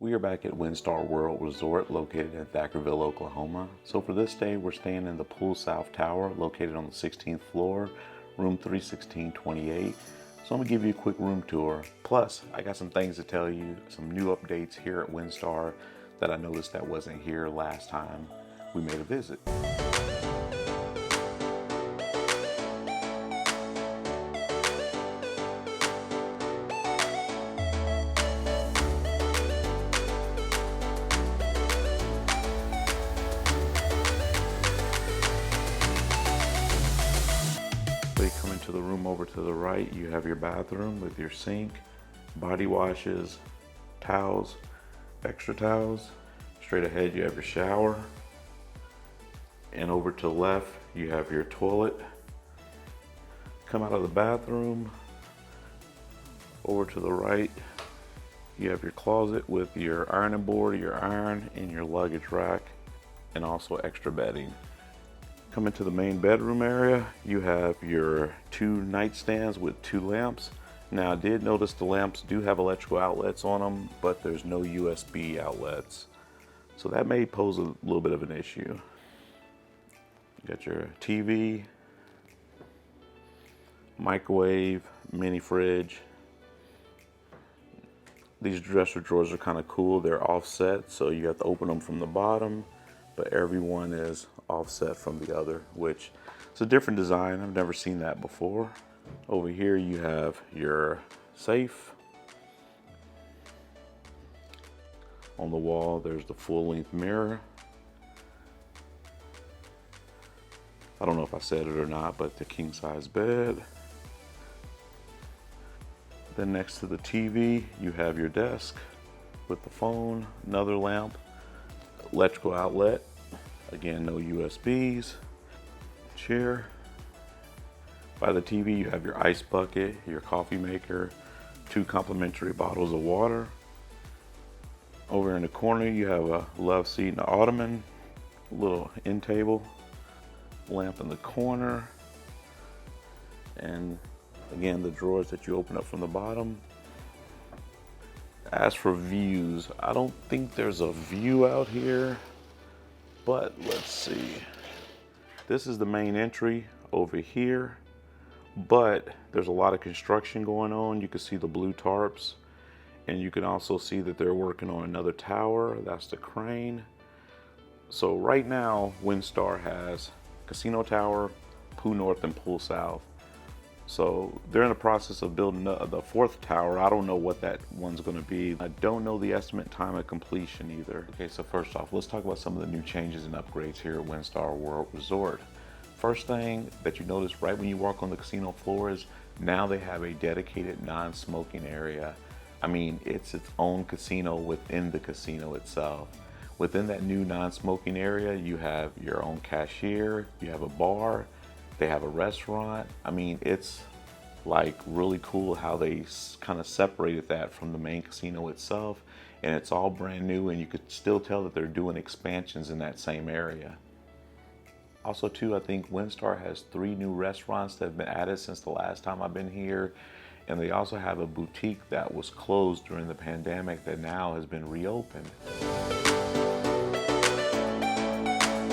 We are back at Winstar World Resort located in Thackerville, Oklahoma. So for this day, we're staying in the Pool South Tower located on the 16th floor, room 31628. So I'm gonna give you a quick room tour. Plus, I got some things to tell you, some new updates here at Winstar that I noticed that wasn't here last time we made a visit. So you come into the room over to the right, you have your bathroom with your sink, body washes, towels, extra towels. Straight ahead you have your shower. And over to the left you have your toilet. Come out of the bathroom, over to the right you have your closet with your ironing board, your iron, and your luggage rack, and also extra bedding. Come into the main bedroom area, you have your two nightstands with two lamps. Now I did notice the lamps do have electrical outlets on them, but there's no USB outlets. So that may pose a little bit of an issue. You got your TV, microwave, mini fridge. These dresser drawers are kind of cool. They're offset, so you have to open them from the bottom, but everyone is offset from the other, which is a different design. I've never seen that before. Over here you have your safe. On the wall there's the full-length mirror. I don't know if I said it or not, but the king-size bed. Then next to the TV you have your desk with the phone, another lamp, electrical outlet. Again, no USBs. Chair. By the TV you have your ice bucket, your coffee maker, two complimentary bottles of water. Over in the corner you have a love seat and an ottoman, a little end table, lamp in the corner, and again the drawers that you open up from the bottom. As for views, I don't think there's a view out here, but let's see. This is the main entry over here, but there's a lot of construction going on. You can see the blue tarps, and you can also see that they're working on another tower. That's the crane. So right now, Winstar has Casino Tower, Pool North, and Pool South. So they're in the process of building the fourth tower. I don't know what that one's gonna be. I don't know the estimate time of completion either. Okay, so first off, let's talk about some of the new changes and upgrades here at Winstar World Resort. First thing that you notice right when you walk on the casino floor is now they have a dedicated non-smoking area. I mean, it's its own casino within the casino itself. Within that new non-smoking area, you have your own cashier, you have a bar, they have a restaurant. I mean, it's like really cool how they kind of separated that from the main casino itself, and it's all brand new, and you could still tell that they're doing expansions in that same area. Also too, I think Winstar has 3 new restaurants that have been added since the last time I've been here, and they also have a boutique that was closed during the pandemic that now has been reopened.